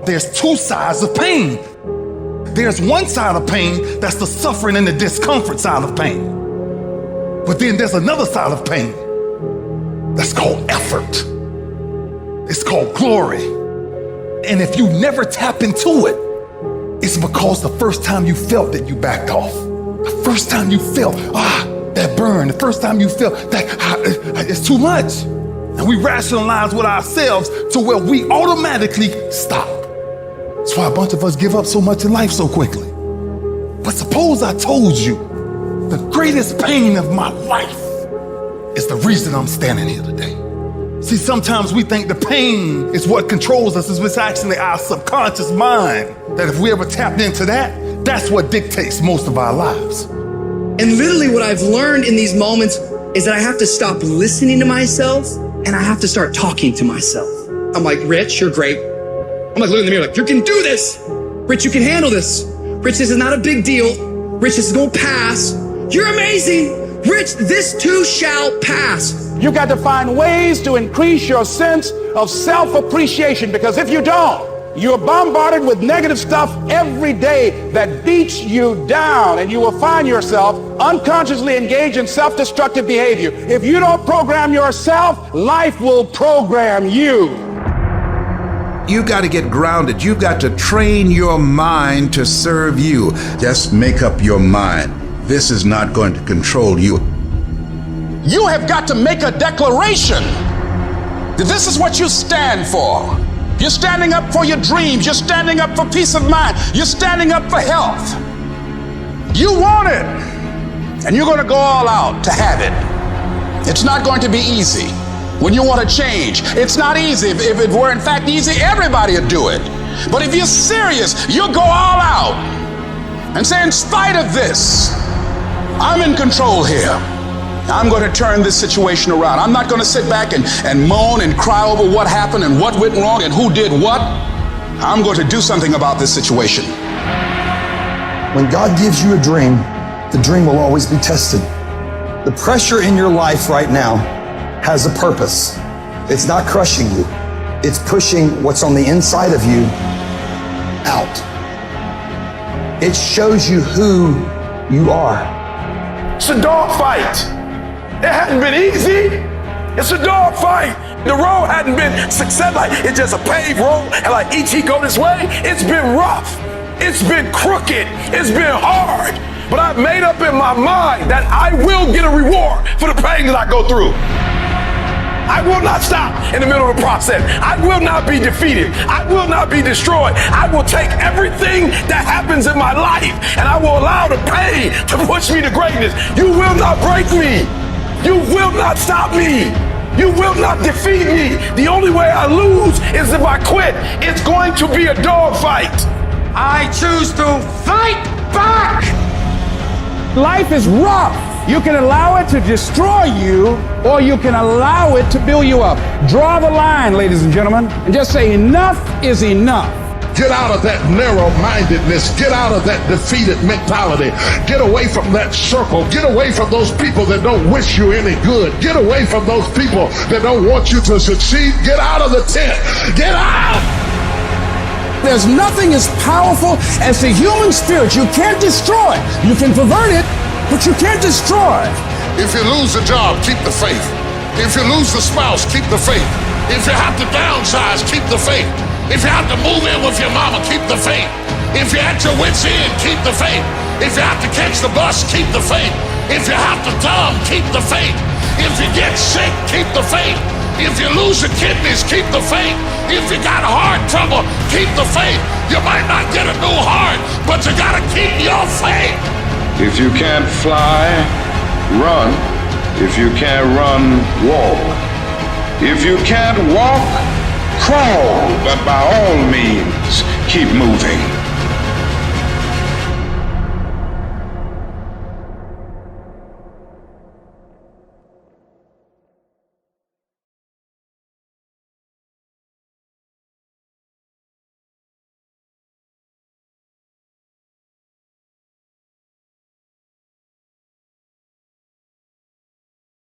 there's two sides of pain. There's one side of pain that's the suffering and the discomfort side of pain. But then there's another side of pain that's called effort. It's called glory. And if you never tap into it, it's because the first time you felt it, you backed off. The first time you felt, that burn, the first time you felt that it's too much. And we rationalize with ourselves to where we automatically stop. That's why a bunch of us give up so much in life so quickly. But suppose I told you the greatest pain of my life is the reason I'm standing here today. See, sometimes we think the pain is what controls us. It's actually our subconscious mind that if we ever tapped into that, that's what dictates most of our lives. And literally what I've learned in these moments is that I have to stop listening to myself and I have to start talking to myself. I'm like, Rich, you're great. I'm like, looking in the mirror like, you can do this. Rich, you can handle this. Rich, this is not a big deal. Rich, this is gonna pass. You're amazing. Rich, this too shall pass. You got to find ways to increase your sense of self-appreciation, because if you don't, you're bombarded with negative stuff every day that beats you down, and you will find yourself unconsciously engaged in self-destructive behavior. If you don't program yourself, life will program you. You got to get grounded. You got to train your mind to serve you. Just make up your mind. This is not going to control you. You have got to make a declaration that this is what you stand for. You're standing up for your dreams. You're standing up for peace of mind. You're standing up for health. You want it, and you're going to go all out to have it. It's not going to be easy. When you want to change, it's not easy. If it were in fact easy, everybody would do it. But if you're serious, you'll go all out and say, in spite of this, I'm in control here. I'm going to turn this situation around. I'm not going to sit back and moan and cry over what happened and what went wrong and who did what. I'm going to do something about this situation. When God gives you a dream, the dream will always be tested. The pressure in your life right now has a purpose. It's not crushing you. It's pushing what's on the inside of you out. It shows you who you are. It's a dog fight. It hadn't been easy. It's a dog fight. The road hadn't been success. Like it's just a paved road, and like each go this way. It's been rough. It's been crooked. It's been hard. But I've made up in my mind that I will get a reward for the pain that I go through. I will not stop in the middle of the process. I will not be defeated. I will not be destroyed. I will take everything that happens in my life and I will allow the pain to push me to greatness. You will not break me. You will not stop me. You will not defeat me. The only way I lose is if I quit. It's going to be a dog fight. I choose to fight back. Life is rough. You can allow it to destroy you, or you can allow it to build you up. Draw the line, ladies and gentlemen, and just say enough is enough. Get out of that narrow-mindedness. Get out of that defeated mentality. Get away from that circle. Get away from those people that don't wish you any good. Get away from those people that don't want you to succeed. Get out of the tent. Get out! There's nothing as powerful as the human spirit. You can't destroy it. You can pervert it, but you can't destroy it. If you lose the job, keep the faith. If you lose the spouse, keep the faith. If you have to downsize, keep the faith. If you have to move in with your mama, keep the faith. If you're at your wit's end, keep the faith. If you have to catch the bus, keep the faith. If you have to thumb, keep the faith. If you get sick, keep the faith. If you lose your kidneys, keep the faith. If you got heart trouble, keep the faith. You might not get a new heart, but you gotta keep your faith. If you can't fly, run. If you can't run, walk. If you can't walk, crawl. But by all means, keep moving.